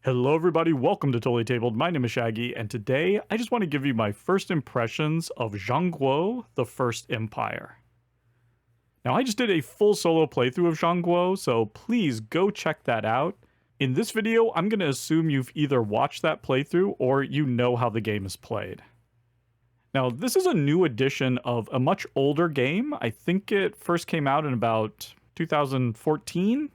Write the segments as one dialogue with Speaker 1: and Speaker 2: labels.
Speaker 1: Hello everybody, welcome to Totally Tabled. My name is Shaggy, and today I just want to give you my first impressions of Zhanguo, the First Empire. Now I just did a full solo playthrough of Zhanguo, so please go check that out. In this video, I'm going to assume you've either watched that playthrough or you know how the game is played. Now this is a new edition of a much older game. I think it first came out in about 2014.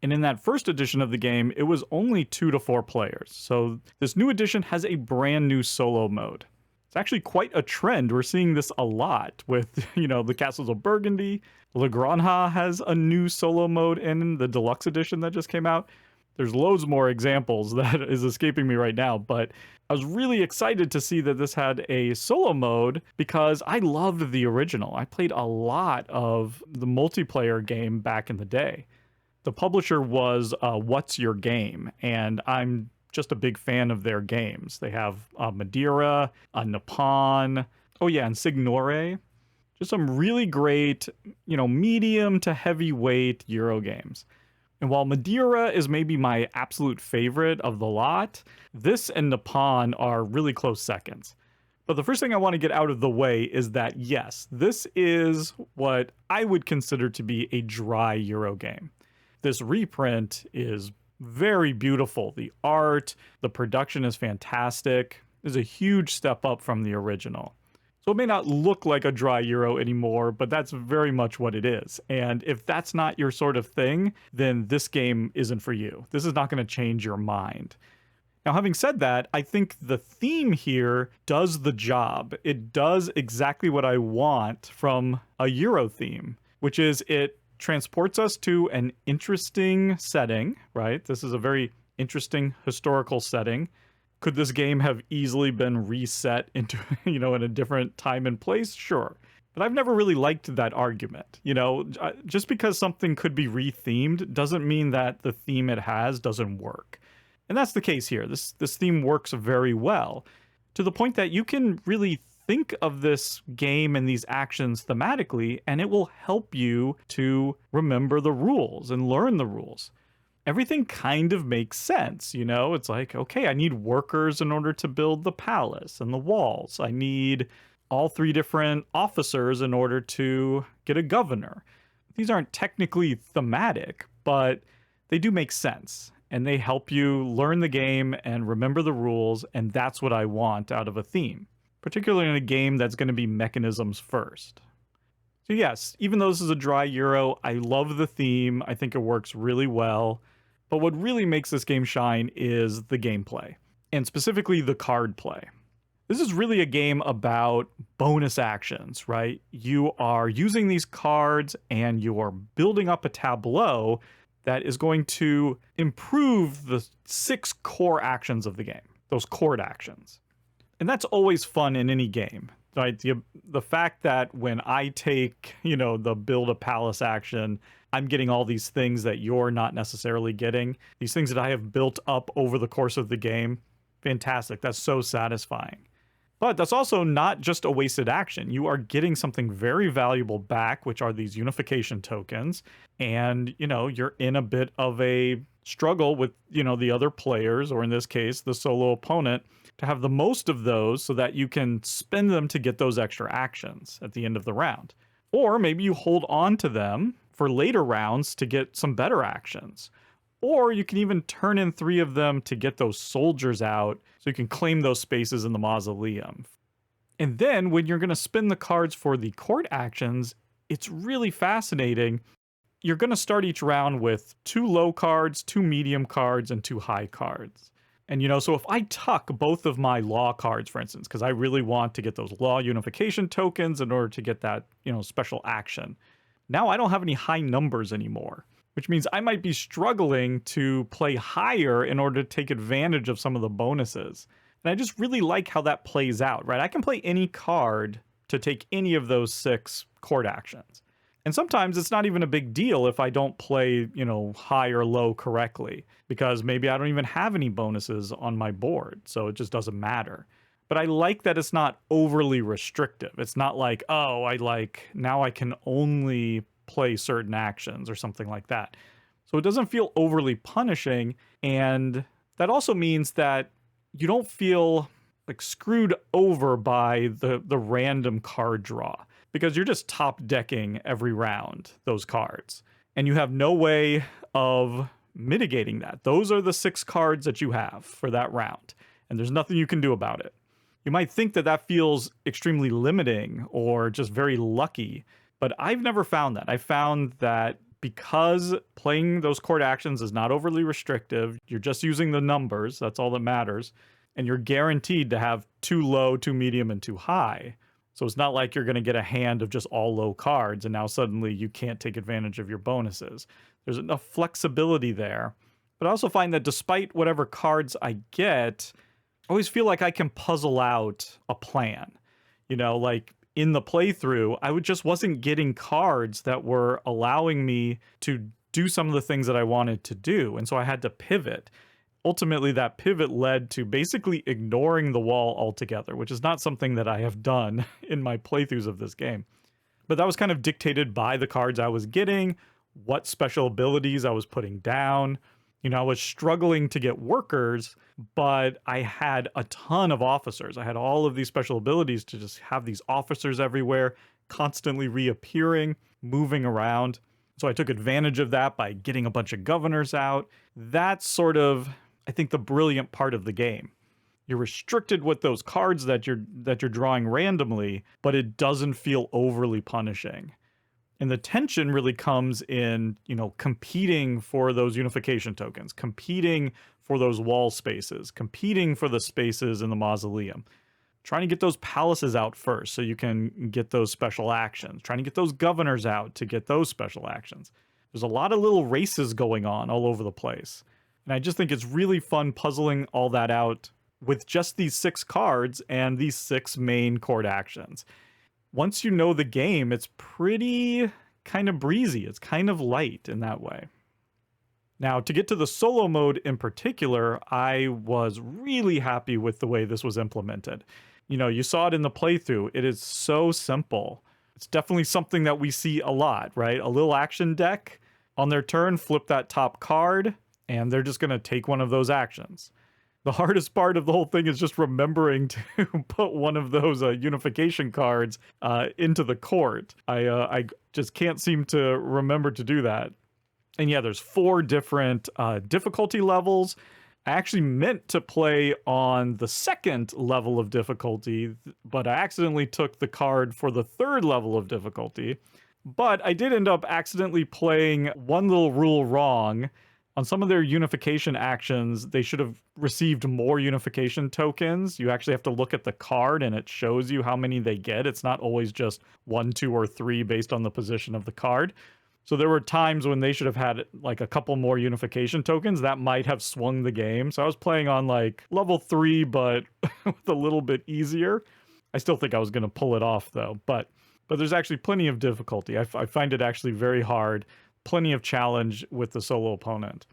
Speaker 1: And in that first edition of the game, it was only 2 to 4 players. So this new edition has a brand new solo mode. It's actually quite a trend. We're seeing this a lot with, the Castles of Burgundy. La Granja has a new solo mode in the deluxe edition that just came out. There's loads more examples that is escaping me right now, but I was really excited to see that this had a solo mode because I loved the original. I played a lot of the multiplayer game back in the day. The publisher was What's Your Game, and I'm just a big fan of their games. They have Madeira, Nippon, oh yeah, and Signore. Just some really great, medium to heavyweight Euro games. And while Madeira is maybe my absolute favorite of the lot, this and Nippon are really close seconds. But the first thing I want to get out of the way is that, yes, this is what I would consider to be a dry Euro game. This reprint is very beautiful. The art, the production is fantastic. It's a huge step up from the original. So it may not look like a dry Euro anymore, but that's very much what it is. And if that's not your sort of thing, then this game isn't for you. This is not going to change your mind. Now, having said that, I think the theme here does the job. It does exactly what I want from a Euro theme, which is it transports us to an interesting setting, right? This is a very interesting historical setting. Could this game have easily been reset into, in a different time and place? Sure. But I've never really liked that argument. Just because something could be rethemed doesn't mean that the theme it has doesn't work. And that's the case here. This theme works very well, to the point that you can really think of this game and these actions thematically, and it will help you to remember the rules and learn the rules. Everything kind of makes sense, It's like, okay, I need workers in order to build the palace and the walls. I need all 3 different officers in order to get a governor. These aren't technically thematic, but they do make sense, and they help you learn the game and remember the rules, and that's what I want out of a theme. Particularly in a game that's going to be mechanisms first. So yes, even though this is a dry Euro, I love the theme. I think it works really well. But what really makes this game shine is the gameplay, and specifically the card play. This is really a game about bonus actions, right? You are using these cards and you are building up a tableau that is going to improve the 6 core actions of the game, those chord actions. And that's always fun in any game, right? The fact that when I take, the build a palace action, I'm getting all these things that you're not necessarily getting, these things that I have built up over the course of the game, fantastic. That's so satisfying. But that's also not just a wasted action. You are getting something very valuable back, which are these unification tokens. And, you're in a bit of a struggle with, the other players, or in this case, the solo opponent, to have the most of those so that you can spend them to get those extra actions at the end of the round. Or maybe you hold on to them for later rounds to get some better actions. Or you can even turn in 3 of them to get those soldiers out so you can claim those spaces in the mausoleum. And then when you're going to spin the cards for the court actions, it's really fascinating. You're going to start each round with 2 low cards, 2 medium cards, and 2 high cards. And, so if I tuck both of my law cards, for instance, because I really want to get those law unification tokens in order to get that, special action, now I don't have any high numbers anymore, which means I might be struggling to play higher in order to take advantage of some of the bonuses. And I just really like how that plays out, right? I can play any card to take any of those 6 court actions. And sometimes it's not even a big deal if I don't play, high or low correctly, because maybe I don't even have any bonuses on my board, so it just doesn't matter. But I like that it's not overly restrictive. It's not like, oh, now I can only play certain actions or something like that. So it doesn't feel overly punishing, and That also means that you don't feel like screwed over by the random card draw because you're just top decking every round those cards. And you have no way of mitigating that. Those are the 6 cards that you have for that round, and there's nothing you can do about it. You might think that that feels extremely limiting or just very lucky, but I've never found that. I found that because playing those court actions is not overly restrictive, you're just using the numbers, that's all that matters, and you're guaranteed to have 2 low, 2 medium, and 2 high. So it's not like you're going to get a hand of just all low cards and now suddenly you can't take advantage of your bonuses. There's enough flexibility there. But I also find that despite whatever cards I get, I always feel like I can puzzle out a plan. You know, like in the playthrough, I just wasn't getting cards that were allowing me to do some of the things that I wanted to do. And so I had to pivot. Ultimately, that pivot led to basically ignoring the wall altogether, which is not something that I have done in my playthroughs of this game. But that was kind of dictated by the cards I was getting, what special abilities I was putting down. You know, I was struggling to get workers, but I had a ton of officers. I had all of these special abilities to just have these officers everywhere, constantly reappearing, moving around. So I took advantage of that by getting a bunch of governors out. That's sort of, I think, the brilliant part of the game. You're restricted with those cards that you're drawing randomly, but it doesn't feel overly punishing. And the tension really comes in, you know, competing for those unification tokens, competing for those wall spaces, competing for the spaces in the mausoleum, trying to get those palaces out first so you can get those special actions, trying to get those governors out to get those special actions. There's a lot of little races going on all over the place. And I just think it's really fun puzzling all that out with just these 6 cards and these 6 main court actions. Once you know the game, it's pretty kind of breezy. It's kind of light in that way. Now, to get to the solo mode in particular, I was really happy with the way this was implemented. You know, you saw it in the playthrough. It is so simple. It's definitely something that we see a lot, right? A little action deck. On their turn, flip that top card, and they're just going to take one of those actions. The hardest part of the whole thing is just remembering to put one of those unification cards into the court. I just can't seem to remember to do that. And yeah, there's 4 different difficulty levels. I actually meant to play on the 2nd level of difficulty, but I accidentally took the card for the 3rd level of difficulty. But I did end up accidentally playing one little rule wrong. On some of their unification actions, they should have received more unification tokens. You actually have to look at the card and it shows you how many they get. It's not always just 1, 2, or 3 based on the position of the card. So there were times when they should have had like a couple more unification tokens that might have swung the game. So I was playing on like level 3, but with a little bit easier. I still think I was going to pull it off though. But there's actually plenty of difficulty. I find it actually very hard. Plenty of challenge with the solo opponent.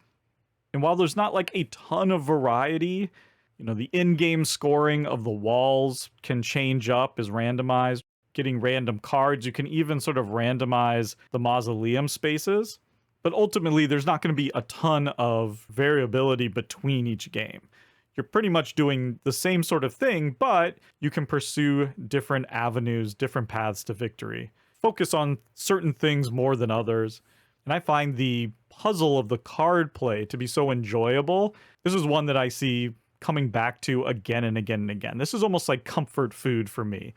Speaker 1: And while there's not like a ton of variety, you know, the in-game scoring of the walls can change up, is randomized. Getting random cards, you can even sort of randomize the mausoleum spaces. But ultimately, there's not going to be a ton of variability between each game. You're pretty much doing the same sort of thing, but you can pursue different avenues, different paths to victory. Focus on certain things more than others. And I find the puzzle of the card play to be so enjoyable. This is one that I see coming back to again and again and again. This is almost like comfort food for me.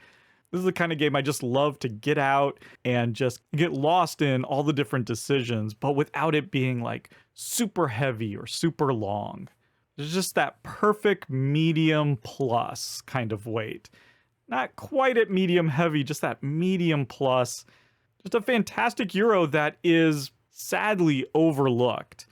Speaker 1: This is the kind of game I just love to get out and just get lost in all the different decisions, but without it being like super heavy or super long. There's just that perfect medium plus kind of weight. Not quite at medium heavy, just that medium plus. Just a fantastic Euro that is sadly overlooked.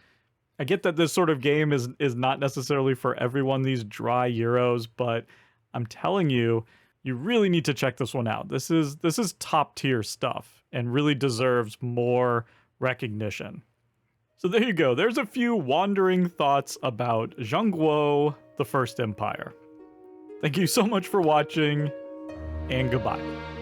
Speaker 1: I get that this sort of game is not necessarily for everyone, these dry Euros, but I'm telling you, you really need to check this one out. This is top tier stuff and really deserves more recognition. So there you go. There's a few wandering thoughts about Zhanguo, the First Empire. Thank you so much for watching, and goodbye.